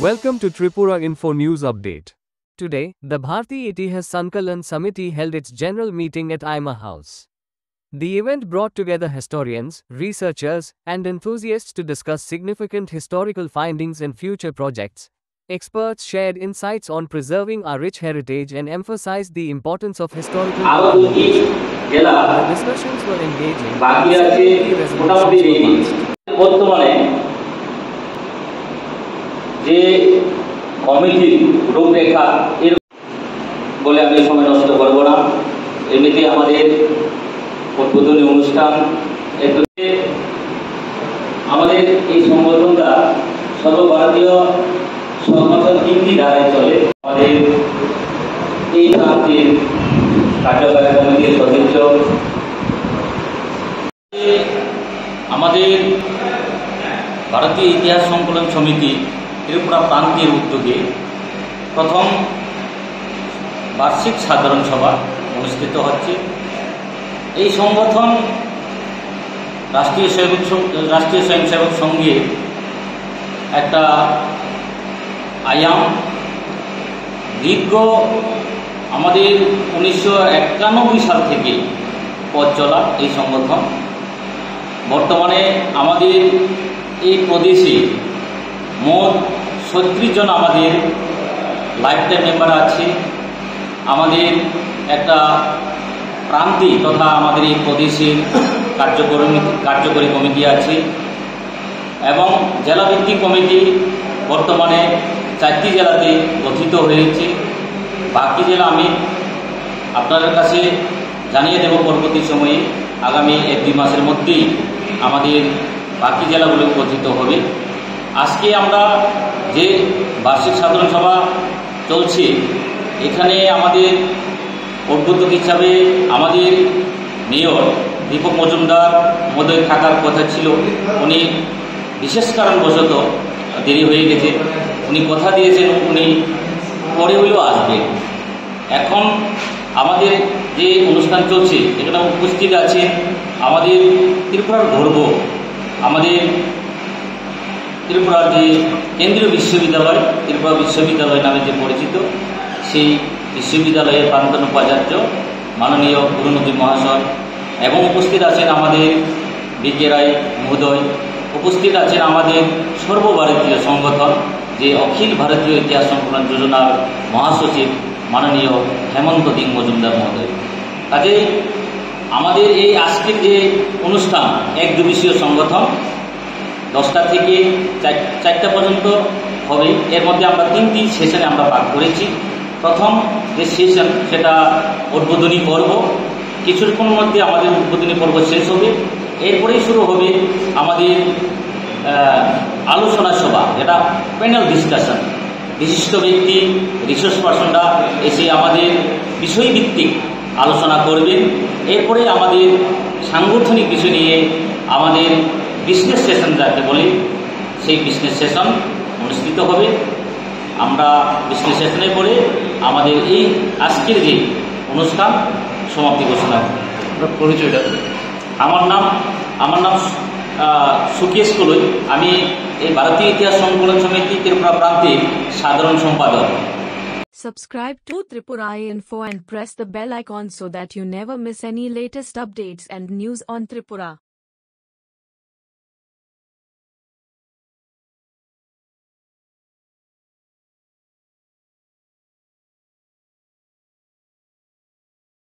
Welcome to Tripura Info News Update. Today, the Bharati Itihas Sankalan Samiti held its general meeting at IMA House. The event brought together historians, researchers, and enthusiasts to discuss significant historical findings and future projects. Experts shared insights on preserving our rich heritage and emphasized the importance of historical documentation. The discussions were engaging, and several resolutions were passed. যে কমিটির রূপরেখা এর বলে আমি সময় নষ্ট করব না। এমনিতে আমাদের উদ্বোধনী অনুষ্ঠান এতে আমাদের এই সংগঠনটা সর্বভারতীয় সংগঠন তিনটি ধারায় চলে। আমাদের এই প্রান্তের কার্যকারী কমিটির সদস্য আমাদের ভারতীয় ইতিহাস সংকলন সমিতি ত্রিপুরা প্রান্তীয় উদ্যোগে প্রথম বার্ষিক সাধারণ সভা অনুষ্ঠিত হচ্ছে। এই সংগঠন রাষ্ট্রীয় স্বয়ংসেবক সংঘে একটা আয়াম দীর্ঘ আমাদের 1991 সাল থেকে পথ চলা এই সংগঠন। বর্তমানে আমাদের এই প্রদেশে মোট 36 জন আমাদের লাইফ টাইম মেম্বার আছে। আমাদের একটা প্রান্তিক তথা আমাদের এই প্রদেশের কার্যকরী কমিটি আছে এবং জেলাভিত্তিক কমিটি বর্তমানে 4টি জেলাতে গঠিত হয়েছে। বাকি জেলা আমি আপনাদের কাছে জানিয়ে দেব পরবর্তী সময়ে। আগামী 1-2 মাসের মধ্যেই আমাদের বাকি জেলাগুলো গঠিত হবে। আজকে আমরা যে বার্ষিক সাধারণ সভা চলছে এখানে আমাদের উদ্বোধক হিসাবে আমাদের মেয়র দীপক মজুমদার মহোদয় থাকার কথা ছিল। উনি বিশেষ কারণবশত দেরি হয়ে গেছে। উনি কথা দিয়েছেন উনি পরে হলেও আসবেন। এখন আমাদের যে অনুষ্ঠান চলছে এখানে উপস্থিত আছে আমাদের ত্রিপুরার গর্ব, আমাদের ত্রিপুরার যে কেন্দ্রীয় বিশ্ববিদ্যালয় ত্রিপুরা বিশ্ববিদ্যালয় নামে যে পরিচিত সেই বিশ্ববিদ্যালয়ের প্রাক্তন উপাচার্য মাননীয় গুরুনবী মহাশয় এবং উপস্থিত আছেন আমাদের বিকে রায় মহোদয়, উপস্থিত আছেন আমাদের সর্বভারতীয় সংগঠন যে অখিল ভারতীয় ইতিহাস সংকলন যোজনার মহাসচিব মাননীয় হেমন্ত দিং মজুমদার মহোদয়। কাজে আমাদের এই আজকের যে অনুষ্ঠান এক দিবসীয় সংগঠন 10টা থেকে 4টা পর্যন্ত হবে। এর মধ্যে আমরা 3টি সেশনে আমরা ভাগ করেছি। প্রথম যে সেশন সেটা উদ্বোধনী পর্ব, কিছুক্ষণের মধ্যে আমাদের উদ্বোধনী পর্ব শেষ হবে। এরপরেই শুরু হবে আমাদের আলোচনা সভা, যেটা প্যানেল ডিসকাশন। বিশিষ্ট ব্যক্তি রিসোর্স পার্সনরা এসে আমাদের বিষয়ভিত্তিক আলোচনা করবেন। এরপরে আমাদের সাংগঠনিক বিষয় নিয়ে আমাদের বিজনেস সেশন যাকে বলি সেই বিজনেস সেশন অনুষ্ঠিত হবে। আমরা বিজনেস সেশনের পরে আমাদের এই আজকের যে অনুষ্ঠান সমাপ্তি ঘোষণা। পরিচয়টা আমার নাম সুকেশ কলই। আমি এই ভারতীয় ইতিহাস সংকলন সমিতি ত্রিপুরা প্রান্তের সাধারণ সম্পাদক। Subscribe to Tripura Info and press the bell icon so that you never miss any latest updates and news on Tripura.